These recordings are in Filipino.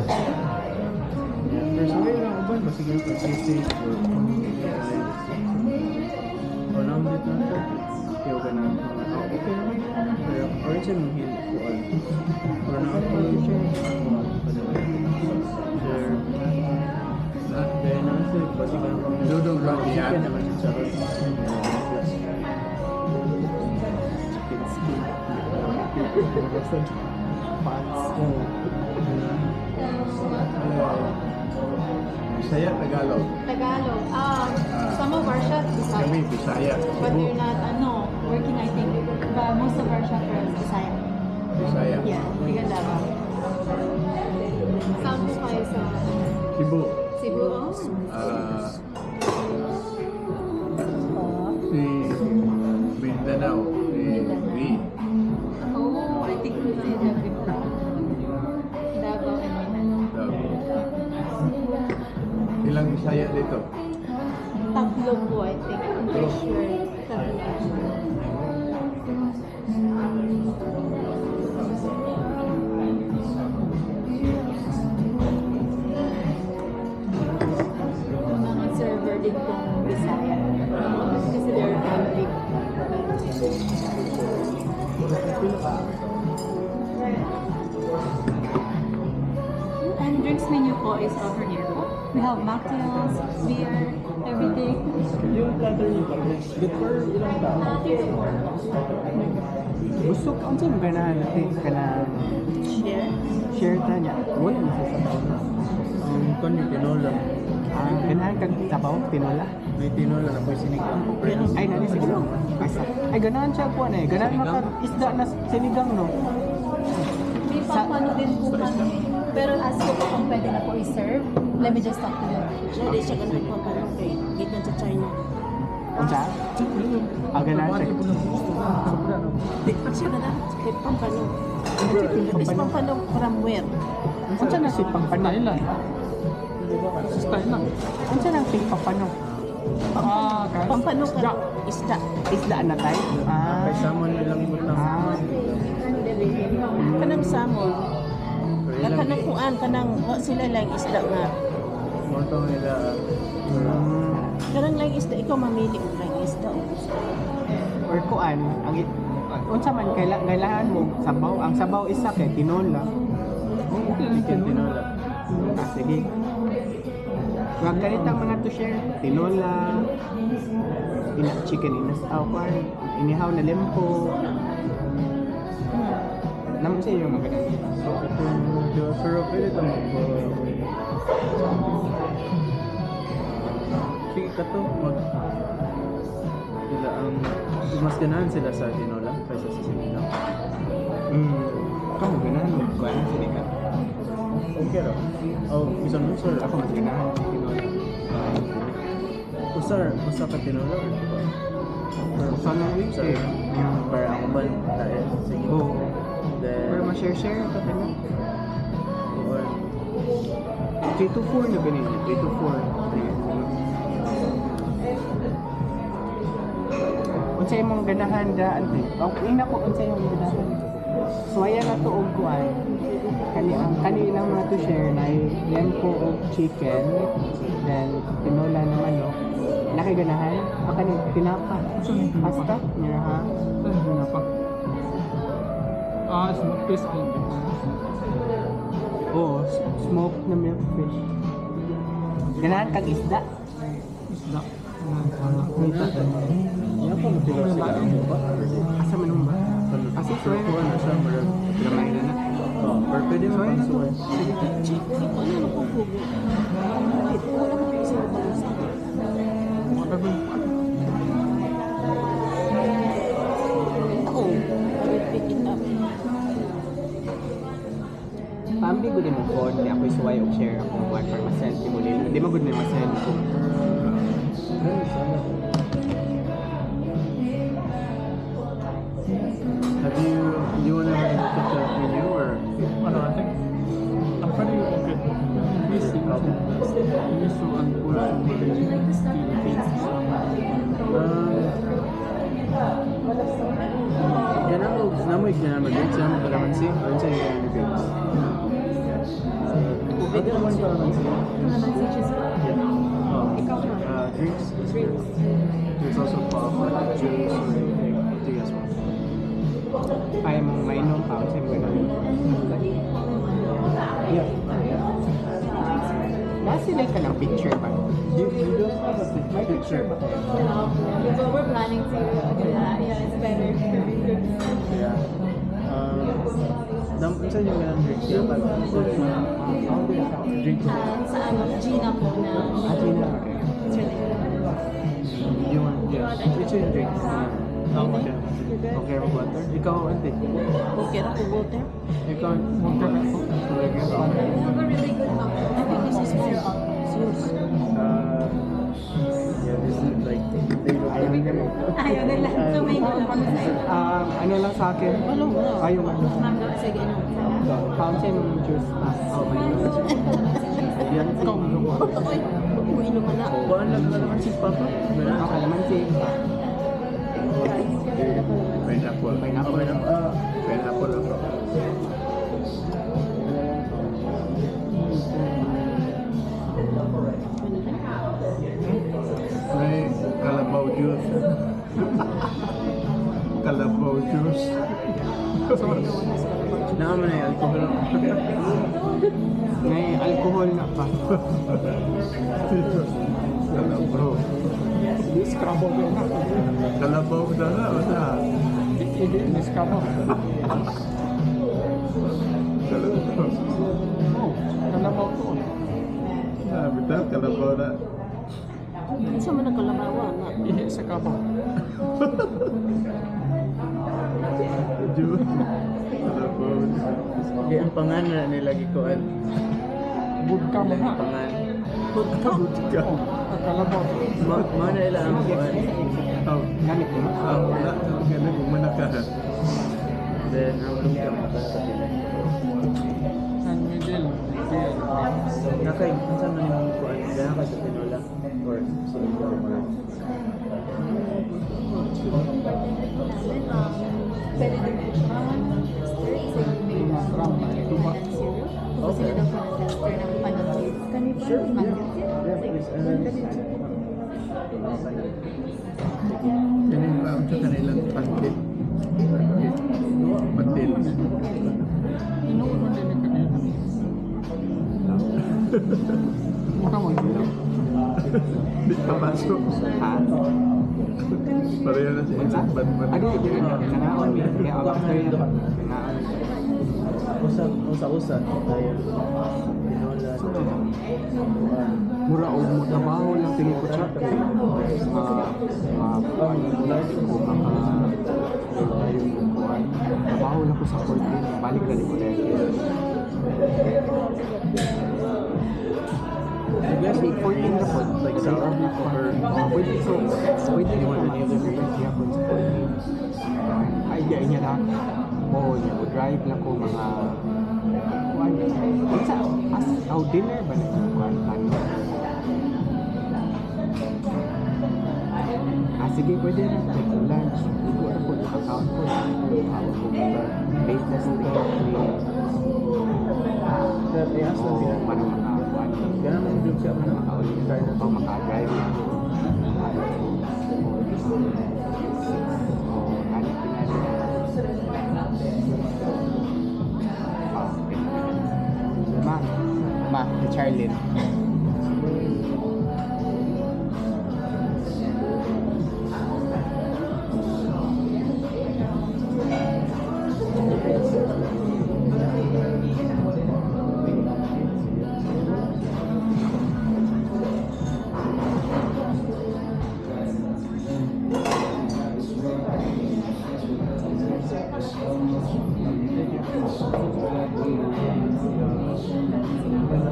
Pero sa ngayon lang uban ba sige pa sisi or wala mo dito na kaya ka na okay naman pero orange yung hindi ko alam or na ako yung share lahat kaya na kasi pati ka naman dudong lang chicken naman siya charot chicken skin pants Bisaya, Tagalog. Tagalog. Some of our chefs Bisaya. Kami, Bisaya. But they're not, working I think. But most of our chefs are Bisaya. Bisaya. Yeah, Tiga Davao. Saan po kayo sa Cebu. Cebu? Si Mindanao. Si Vi. Oh, I think we did that before. Davao and Mindanao. Ilang Bisaya dito? Tatlo po, I think. I'm pretty sure. Tatlo. Yung mga server din pong Bisaya. Kasi they're family. And drinks menu po is over here po. We have mocktails, beer, everything. Yung platter niyo pag before ilang tao? Gusto ko ang saan ganahan natin ka na Share. share ta niya. Wala na sa sabaw na. Kung yung tinola. Ganahan kang sabaw, tinola. May tinola na po sinigang. Ay, nani siguro. Ay, ganahan siya po na eh. Ganahan maka isda na sinigang, no? May pampano din po kami. Pero ask ko po kung pwede na po i-serve. Let me just talk to them. Hindi siya ganun pa parang kay gikan sa China. Ang sa? Ganahan siya. Di pa siya ganun kay Pampano. Is Pampano from where? Ang saan na si Pampano? Sa style lang. Ang saan ang si Pampano? Pampano ka isda. Isda na tayo? Kay salmon nilang ibutang. Kanang salmon. Kanang kuan kanang wa sila lang isda nga. Montong nila. Kanang lang isda ikaw mamili og lang isda. Or kuan, unsa man kailangan mo sabaw. Ang sabaw isa kay tinola. Chicken tinola. Sige. Huwag ganitang mga to share. Tinola, chicken inasaw, inihaw na lempo. Naman sa iyo mga ganito. Pero pwede ito sige ka to sila ang mas ganahan sila sa tinola kaysa sa sinigang. Kamu ganahan mo kuan sinigang. Okay ra. Oh, isang mo sir. Ako mas ganahan tinola. Usa ka tinola or ba? Usa na rin Sir, para ang uban dahil sige. Oo. Then Pero ma-share ito tayo. or 3 to 4 na ganito. 3 to 4. Unsay mong ganahan daan din. Ina ko unsay mong ganahan. Suwaya na to og kuan. Kanilang mga to share na lempo og chicken, then tinola na manok. Nakiganahan? Kani tinapa. Pasta niya ha. Tinapa. Smoke fish and Oo, smoked na milk fish. Ganahan kag isda. isda. Yan po mapilo sila ang ba? Asa man ba? Kasi suwaya Kuha na siya marag gamay na na. oh, pero pwede mo pang suway. Check ko ano na ko pugo. Wala ko pisa sa balsa. Oo. Pick it up. Pambi gud mo phone, di ako suway og share akong kuan para ma-send mo nila. Di mo gud na ma-send ko. Have you wanna pick a menu or Ano, I think I'm pretty good. Miso. Miso and pula. namoy ganun mag-grades yan, kalamansi, or sa yung ganun grades. Kalamansi. Kalamansi cheese po. Ikaw po. Drinks. Drinks. There's also pop, juice, or anything. What do you guys want? Ay, mong mainom pa. Kasi mo na yun. Yeah. Nasa like ka ng picture ba? You don't have a picture. No, so we're planning to do that. Yeah, it's better. Yeah. Saan yung ganang drinks? Yeah, but drink to Sa ano, Gina po na. Gina. It's really good. You want, yeah. Which yung drink? Okay. Okay, water. Ikaw, ante. Okay, ako water. Ikaw, water ka po. We have a really good cocktail. I think this is more sauce. Yeah, this is like, they look Ayaw nila. So may nila po sa iyo. Ano lang sa akin? Ano mo? Ay, yung ano. Mango, sige, ano. Fountain juice. Oh, my God. Yan, ikaw. Okay. Uminom mo na. Buwan lang naman si Papa. Okay, kalamansi. Pineapple. Pineapple. Pineapple ako. May kalabaw juice. Kalabaw juice. Naman ay alcohol. May alcohol na pa. Kalabaw. Scrabble ko na. Kalabaw na na. Wala. Hindi, scrabble. Kalabaw. Kalabaw ko. Betul kalabaw na. Isa mo nagkalabawa nga. Ihi sa kabaw. Juice. Kalabaw. Di ang pangalan nila gikuan. Budka mo na. Pangan. Budka. Budka. Kalabaw. Mana ila ang kuan. Oh, Ganit mo na. wala. Ganun kung manaka. Then ang lumpia mata sa pila. San Miguel. Nakay, unsa man yung kuan? Gana ka sa tinola or sunod ka mga. Pwede din po siya. Masarap na ito ba? Kasi na daw po ng tester ng panagin. Kanina Sure, po, yeah, please. Kanin ba ang sa kanilang pantit? Pantit. Inuun mo din ka dito. Mukha mo dito. Di pa pasok. Ha? Pareho na siya. Ado, hindi na. Kanaon. Kaya after yan. Kanaon. Usa-usa. Tayo. Tinola. Mura o mo trabaho lang tingin ko siya. Trabaho lang ko sa 14. Balik na ko na I guess Hindi, 14 na po. like sour or Pwede so, pwede You ko want any other drink? Pwede ako sa 14. Ay, di niya na. Oo, niya. Drive lang ko mga kuwan. Sa dinner ba na kuwan? Sige, pwede na. Take lunch. Ito na po, nakakount ko. Hawak ko mga bait na sila. that I asked them Oo, parang makakuan. Ganun ang drink siya man. Makaulit o makadrive. Ma, si Charlene.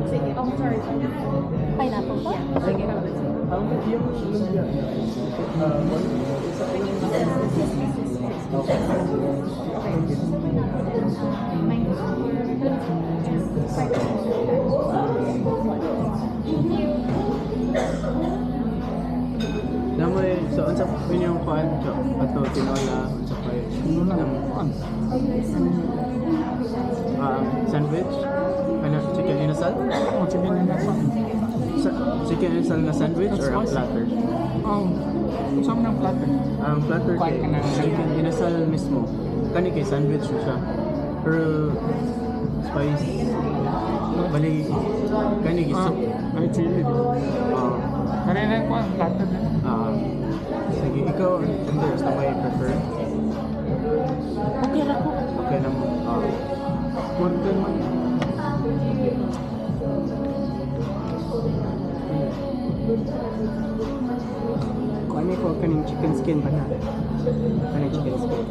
Sige, oh sorry. Pineapple po? Sige. Ang yung lumpia. Namoy so unsa po yung kuan so ato tinola unsa pa Ano lang, kuan. sandwich Ano, chicken inasal? Oh, chicken inasal. Chicken inasal na sandwich or ang platter? Usap ng platter. Ang platter Kuha kay ka ng- chicken inasal mismo. Kani kay sandwich siya. Pero spice bali kani gisok. Ay, chili. Karena ko ang platter din. Sige, ikaw hindi basta may prefer. Okay ra ko. Okay na mo. Order man. Kung ano ko kaning chicken skin ba na? Kaning chicken skin.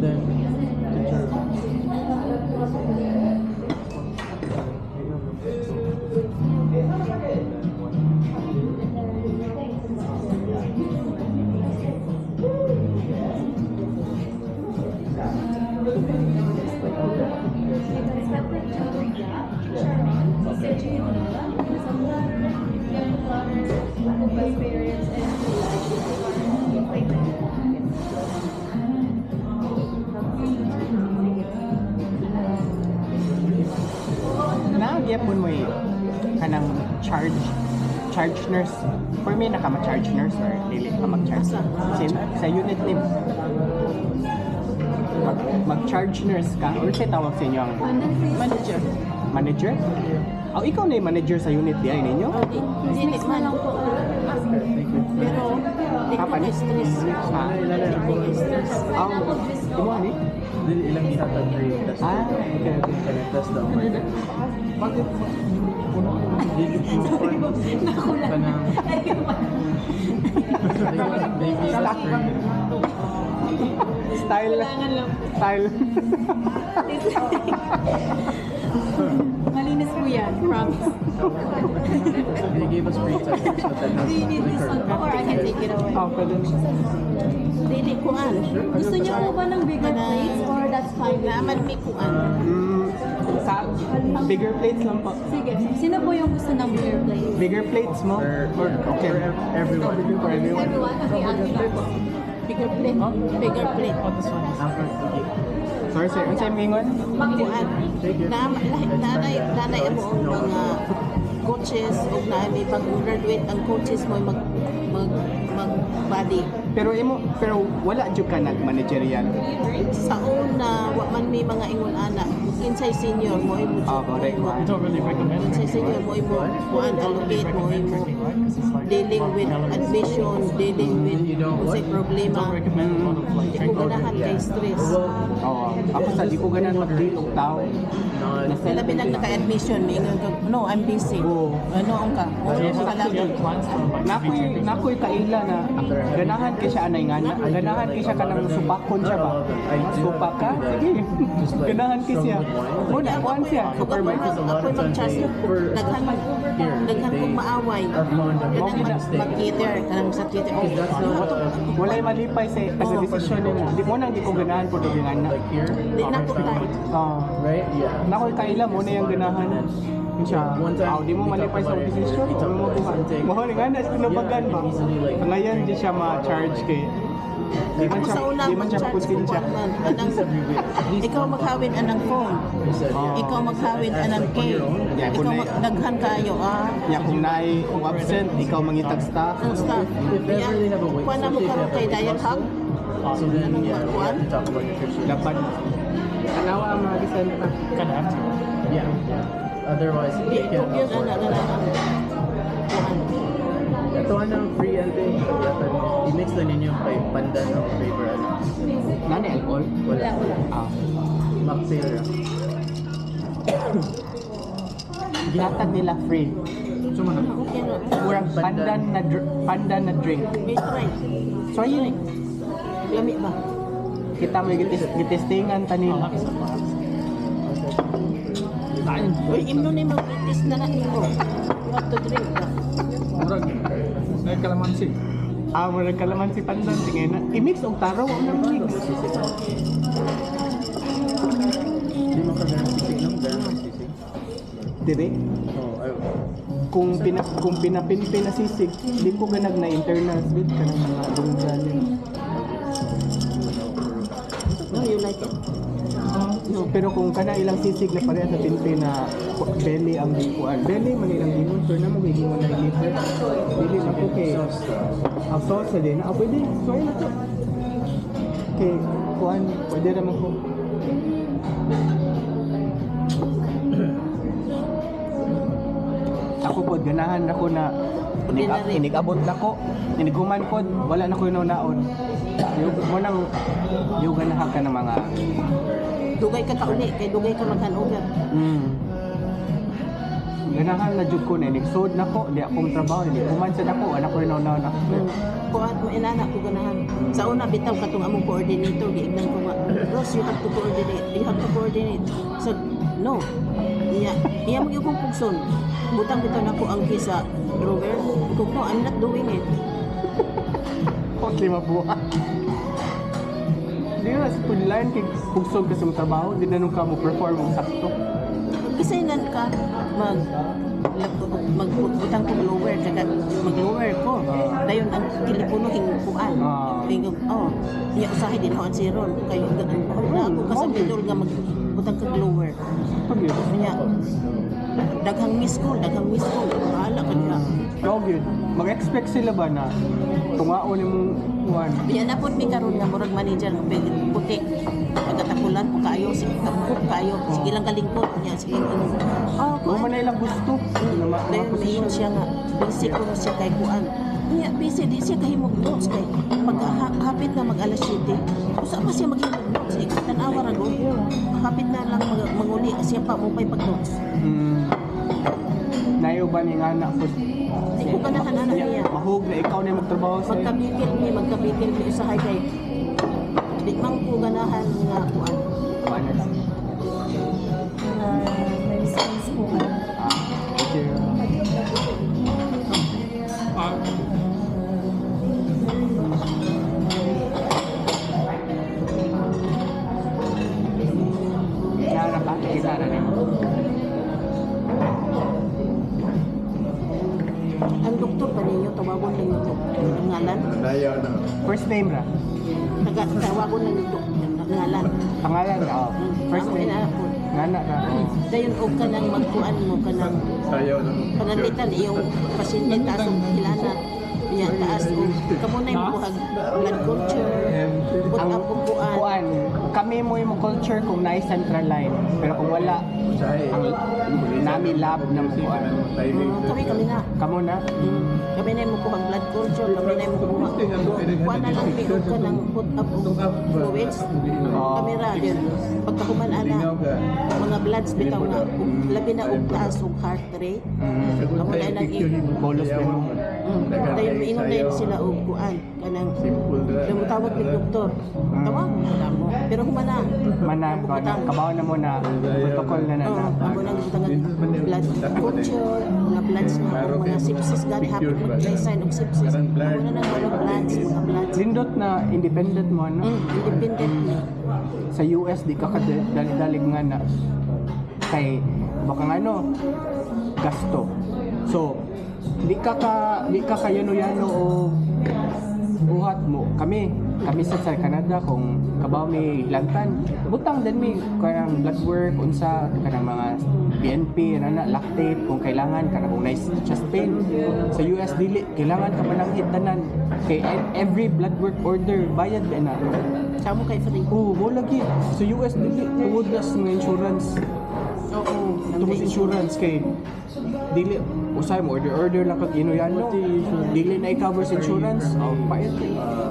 Then Nagyapon mo kanang charge nurse. For me, naka ma-charge nurse or dili ka mag-charge. Sa unit din. Mag-charge nurse ka or sa tawag sa inyo ang Manager. manager? Ikaw na yung manager sa unit di ay ninyo? Hindi man lang po. Pero di ko Kapan? na-stress. Di ko na-stress. Imo ni? dili ilang ihatag grade test. Okay. Kani test daw. Bakit? Dili ko kanang baby spray. Style. Malinis po yan, promise. They gave us free testers but then Do you need this liquor. one or I can take it away? Pwede. Dili kuan. Gusto niyo po ba ng bigger plates or that's fine? Naman mi kuan. Sa bigger plates lang po. Sige, sino po yung gusto ng bigger plates? Bigger plates mo? Okay. For everyone. For everyone. Everyone? Okay, I'll take it. Bigger plate. Bigger plate. Oh, this one. After okay. Sorry sir, ano sa'yo mingon? Kuan. Nanay mo ang mga coaches o na may pag-graduate ang coaches mo mag-body. Pero wala jud ka nag-managerial. Sa una, wa man may mga ingon ana. Kinsay senior mo imo. Correct. You don't really recommend Kinsay it. senior mo imo kuan allocate mo imo dealing with admission, dealing with sa problema. Don't recommend a lot of like Di drink ko ganahan order. kay stress. Oo. Ako sa di ko ganan mag-deal og tao. Sila binag naka-admission, mingon ka, no, I'm busy. Oo. Ano ang ka? So you Ano ka have to lagi? get plans for like Nakoy kaila na ganahan kay siya anay nga na. Ganahan kay siya kanang supakon siya ba? Supak ka? Sige. Ganahan kay siya. Muna kuan siya. Supervisor. Ako mag-charge. Daghan kong maaway. Daghan mag-cater. Kanang sa cater. Walay malipay sa taga-desisyon nimo. Di mo nang di ko ganahan po dog nga na. Like here, Di na ko tayo. right? Yeah. Nakoy kaila mo na yung ganahan. Siya, di mo malipay sa desisyon. Kung mo buhat. Mahal nga na sinubagan ba? Ngayon di siya ma-charge kay di man Ako siya sa una, di man siya mag-charge ko konsensya. man. Ikaw maghawin anang phone. Ikaw maghawin anang cake. Daghan kayo, Ya kung naay kung absent, ikaw mangitag staff. ang staff. Kuha na mo karon kay Diet Hub. So then, yeah, we have to talk about nutrition. Dapat tanawa ang mga disenta. Kind of have to. Yeah. Otherwise, Di you can't yun afford. kuan. Ito ang free ante. I-mix na ninyo kay pandan o flavor. Nani alcohol? Wala. Mocktail lang. Ginatag nila free. Okay no. Murag pandan na drink. May try. So yun Lami ba? kita may gitestingan tanila. Uy, imno ni mag-practice na na nimo. You have to drink na. Murag. May kalamansi. Murag kalaman si pandan tingay na. I-mix og taro wa na mix. Hindi mo ka ganun sisig, no? Ganun sisig. Dire. Kung pinapinpin na sisig, di ko ganag na internal sweet kanang mga dunggan. you like it? No. Pero kung kana ilang sisig na pareha sa tinti na belly ang bikuan. Belly man ilang gingon, pero na mo gigingon na liver. Dili na po kay ang sauce din. Ah, pwede. Try na to. Okay, kuan, pwede naman ko. Ako po, ganahan ako na inigabot na ko, iniguman ko, wala na ko yung naon. Yung mo nang yung ganahan ka ng mga Dugay ka kauli, kay dugay ka mag-hanover. ganahan na jud ko na nigsod na ko, di akong trabaho, di kuman sa dako, anak ko rin na ako. Kuhat mo inana ko ganahan. Sa una bitaw katong among coordinator giignan ko nga, Ross, you have to coordinate. You have to coordinate. So no. Iya mo yung pugson. Butang bitaw nako ang kisa Robert. Kung no, I'm not doing it. Okay, mabuha. Di na sa pudlan kay pugsog ka sa mong trabaho, di na nung ka mo perform ang sakto. Kisainan ka magbutang ko lower kaya mag-lower ko. Dayon ang telepono hingkuan. Iya usahay din ho ang siron kayo na ako ka sa middle nga magbutang ka lower. Kanya daghang miss call. Bahala ka na. Okay, mag-expect sila ba na tungaon ni mong kuhan? Biya na po mi karon nga murag manager puti. Pagkatapulan po kayo, sige lang kalingkod niya, sige lang. Kung man na ilang gusto. Dayon mayon siya nga, busy ko na siya kay kuan. Niya, busy di siya kahimog notes kay pagkahapit na mag-alas 7. Usa pa siya maghimog notes, tanawa ra go. Hapit na lang manguli siya pa mo pay pag-notes. Nayo ba ni nga anak ko? Di ko ganahan anak niya. Mahog na ikaw na magtrabaho sa Magkabigil mi usahay kay di man ko ganahan nga kuan. Paano lang? May space po. Okay. Kaya nakakita na rin. Ang doktor pa ninyo tawagon lang ito. Ang ngalan. First name ra? Tawagon lang ito. Ang ngalan. Pangalan ka? Oh. First name? Ngana ka? Dayon og kanang magkuan mo kanang panalitan iyong pasyente taas og kilana. Iya taas og kamo na mo kuhag blood culture. Ang kuan. Kami mo yung culture kung naay central line. Pero kung wala, ang nami lab ng kuan. Kami na. Kamo na? Kami na mo kuhag blood culture, kami na mo kuhag. Kuan na lang pigo ka ng put up fluids. Kami ra din. Pagkahuman ana mga bloods bitaw na labi na og taas og heart rate. Kamo na nang Bolos din mo. Dayon miingon dayon sila og kuan kanang lumutawag ni doktor. Tawag mo. Pero humana. Mana ko na kabaw na mo na protocol na na. Ako nang blood culture, mga bloods na mga sepsis God happen mag sign og sepsis. Ako na nang mga bloods. Lindot na independent mo no? Independent na. Sa US di ka dalig nga na kay baka ano gasto. So di ka kayano-yano o buhat mo. Kami sa Canada kung kabaw may lantan butang din may kanang blood work unsa kanang mga PNP na lactate kung kailangan kana kung nice chest pain sa US dili kailangan ka man ang hitanan kay every blood work order bayad na Samo kay free. mo lagi sa US dili tungod na sa mga insurance tungod sa insurance kay dili usay mo order lang kag ino-yano dili na i-cover sa insurance bayad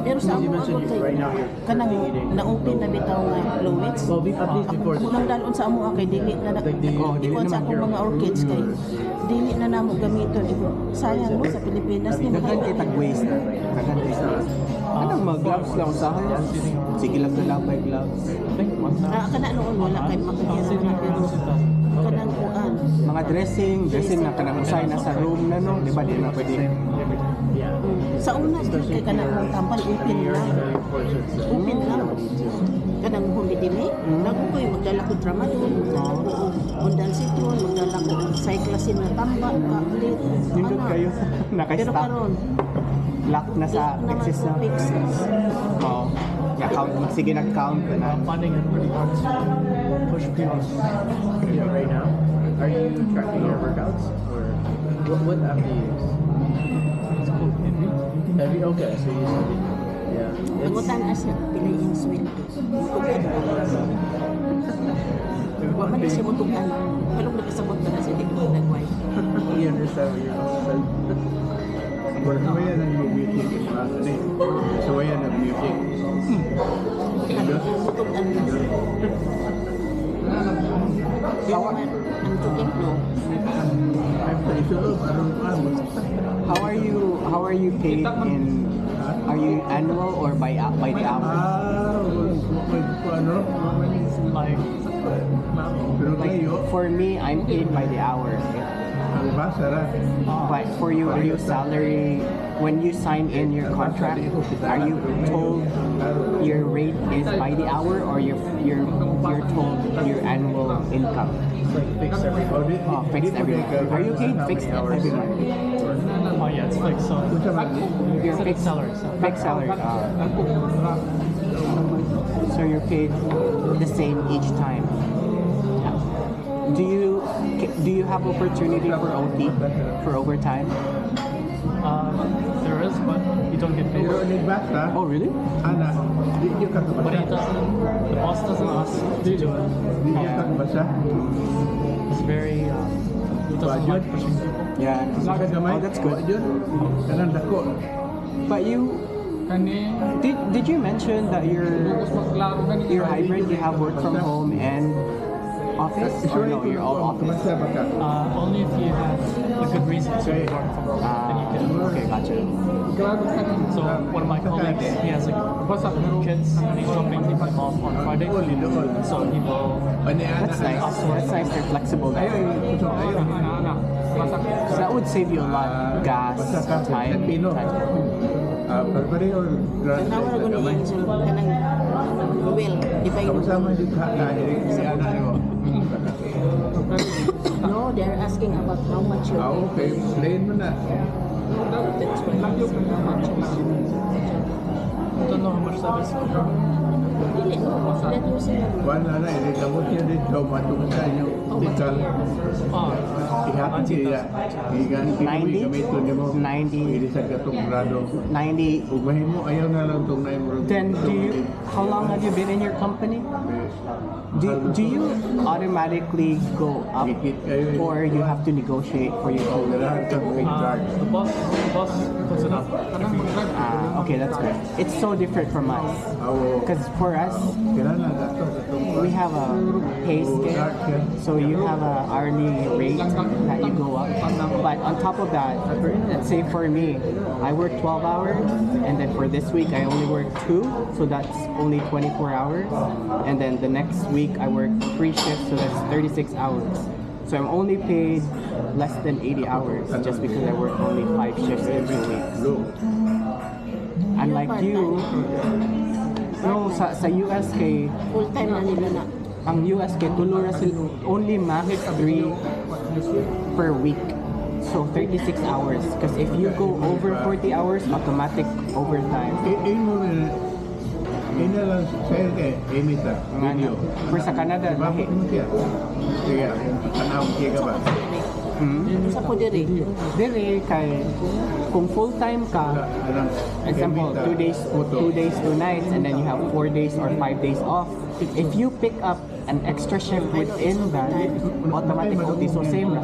Pero sa amo ako kay kanang na-open na bitaw nga fluids. Ako nang dalon sa amo kay dili na ikon sa akong mga orchids kay dili na namo gamiton. Sayang mo sa Pilipinas ni daghan kay tag waste anong mga gloves lang usahay sige lang na labay gloves kana noon wala kay makikira na pero kanang kuan mga dressing na kanang usay na sa room na no di ba di na pwede sa una kay kanang mong tambal open lang kanang humidimi nago koy magdala ko tramadol undan siton magdala ko cyclasin na tamba tablet nindot kayo pero naka-stop karon lock na sa access na fixes oo count, sige nag-count ka na. I'm finding it really hard to push people. Yeah, right now. Are you tracking your workouts or what app do you use? It's called Heavy. Heavy. Okay, so you use Heavy. Yeah. Pangutan na siya, pilay yung sweldo. Mutugan na. Wa man siya mutugan. Kalong nakasabot na siya, di ko nagway. You understand what you're saying? So yan ang music. So yan ang music. Mutugan na siya. Ang tutik, no? How are you paid in? Are you annual or by the hour? Like, Like for me, I'm paid by the hour. But for you, are you salary? When you sign in your contract, are you told your rate is by the hour, or you're told your annual income? Like fixed every month. Oh, fixed every month. Are you paid fixed every month? oh yeah, it's fixed. So Your it's fixed salary. So Fixed salary. So you're paid the same each time. Do you have opportunity for OT, for overtime? there is, but you don't get paid. Oh really? But he doesn't. The boss doesn't ask to do it. It's very. He doesn't like pushing people. Yeah. Oh, that's good. But you did you mention that you're hybrid? You have work from home and office, or no? You're all office. Only if you have a good reason to work from home, then you can. Okay, gotcha. So one of my colleagues, he has like kids, and he's dropping them off on Friday. So he will. That's nice. That's nice. They're flexible. So that would save you a lot gas, time. Kanawar ko niya siya, kanang well, di ba yung... No, they're asking about how much you're paying. Okay, explain mo na. That's why I'm asking how much is. I don't know how much that is. Dili, let mo sila. Wala na, inigamot niya dito, matungkol niyo. Tikal. Ihapon siya. Iganti mo, gamito niyo mo. 90. Hindi sa gatong grado. 90. Ugahin mo, ayaw na lang itong naimurag. Then how long have you been in your company? Do you automatically go up, or you have to negotiate for your own? The boss puts it up. Okay, that's good. It's so different from us. Because for us, we have a pay scale, so you have a hourly rate that you go up. But on top of that, let's say for me, I work 12 hours, and then for this week I only work 2, so that's only 24 hours. And then the next week I work 3 shifts, so that's 36 hours. So I'm only paid less than 80 hours just because I work only 5 shifts in 2 weeks. Unlike you, no, sa US kay Full time na nila na. ang US kay tulo ra sila only max 3 per week. So 36 hours, because if you go over 40 hours, automatic overtime. Ini lang sa'yo kay Emita, video. For sa Canada, Bakit mo siya? Sige, tanaw siya ka ba? Sa po diri. dire kay kung full time ka, example 2 days 2 nights, and then you have 4 days or 5 days off. If you pick up an extra shift within that, automatic OT, so same na.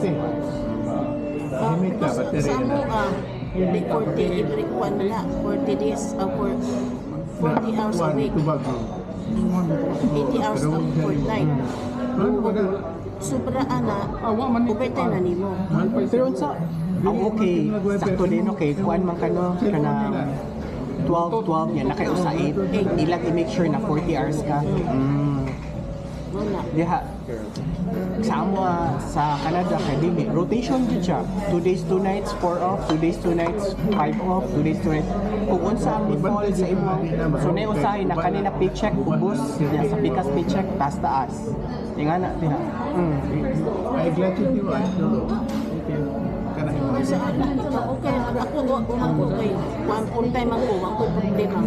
Emita, battery Sa mo, na. 40 every one na, 40 days, 40 hours a week, 80 hours a fortnight. Sobra ana, overtime na nimo. Pero sa ang okay, sakto din okay, kuan man kano kana 12 yan na kayo sa 8. Ilang i-make sure na 40 hours ka. Wala. Diha sa amo sa Canada kay dili rotation jud siya. 2 days 2 nights 4 off, 2 days 2 nights 5 off, 2 days 2 nights. Kung unsa ang i-fall sa imo, so na usahay na kanina paycheck ubos niya sa pikas paycheck taas. Ingana diha. Ay, glad to you. Sa akin, okay, ako ko kay one full time ako, ang problema.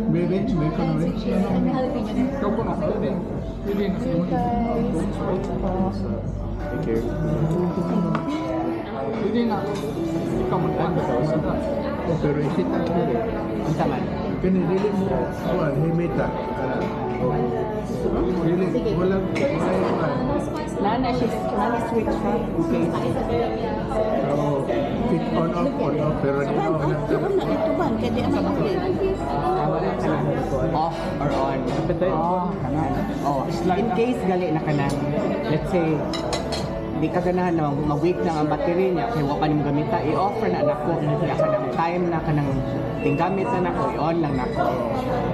Baby, may ko na rin. May jalapeno din. Pwede na sa'yo. Take care. Pwede na. Ikaw magkano ka sa taas. Oh, pero isit ang kere. Unsa man? Kani dili mo kuan himita. Dili walang kuan. Nana switch siya. Okay. So, fit on off pero di Ban, mo oh, doon na ito ban, kaya di ang mabalik. Off or on? Oh, kanan. Oh, in case gali na kanang, let's say, di ka ganahan na mag-weak na ang battery niya kaya wala pa nimo gamita, i-offer na nako kaya kanang time na kanang tinggamit na nako, i-on lang nako.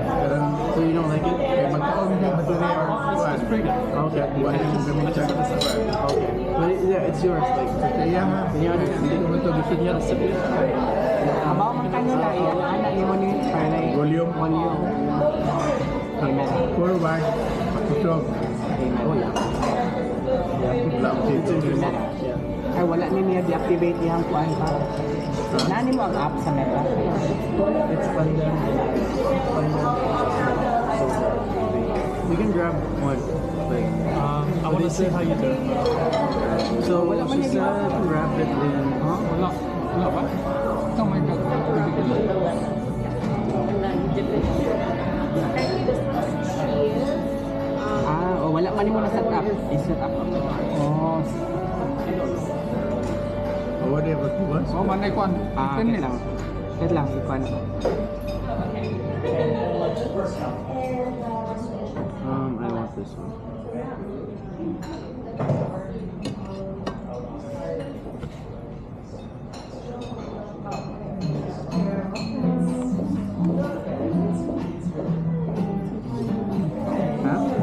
Parang, so you don't like it? Kaya magkaon mo battery or kuan. Okay, wala yung gamita. Okay. But yeah, it's yours. Like, kaya ha, hindi ko ito gusto niya sa Abaw man kanila, ana nimo ni para Volume. volume. Amen. forward, patusog. Amen. Oh, yeah. Yeah. Ay wala ni niya deactivate iyang kuan pa. Nani mo ang app sa Meta? It's pandan. We can grab one. Like, I want to see how you do. so she said wrap it in. Wala. Wala ba? Oh my God. Wala man mo na set up. I-set up. Oh. Whatever you want. Oh, manay kwan. Wait lang. Wait lang, ikuan. I want this one. Huh?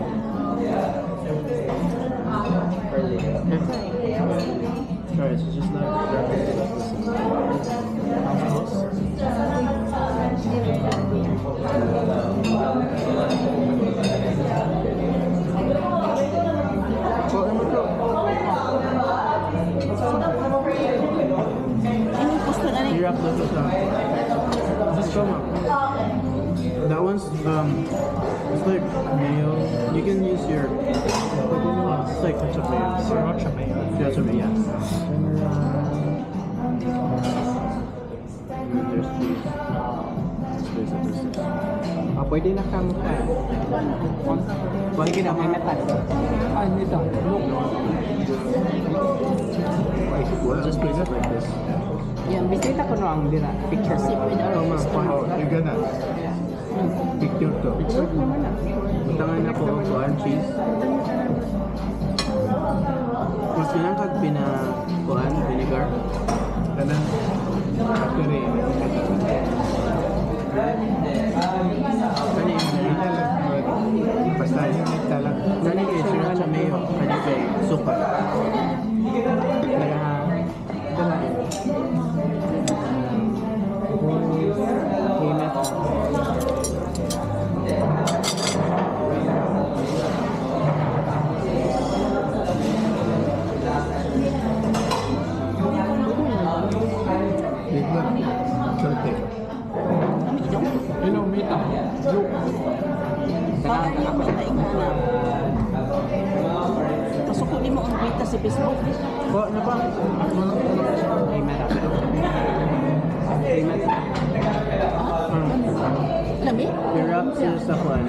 Alright, so just Ano gusto na rin? wrap this up. Just come up. That one's it's like mayo. You can use your it's like ketchup mayo. Sriracha mayo. Ketchup mayo. Yeah. And then there's cheese. There's this. Pwede na kang kuan. Pwede na may metal. Ay, nito. Look. Well, just place it like this. Yan, bisita ko no ang dira picture. Sip with our Oh, you're gonna picture to. Picture naman na. Tangan na ko kuan cheese. Mas pinangkag kuan vinegar. Kanang battery. Kani basta yung talag. Kani kay sriracha mayo, kani kay suka. Hello, Mita. Look. Parang yung mga ingana. Pasok ko ni mo ang kita sa Facebook. Ko na pa. Lami? Yung wrap sa kuan.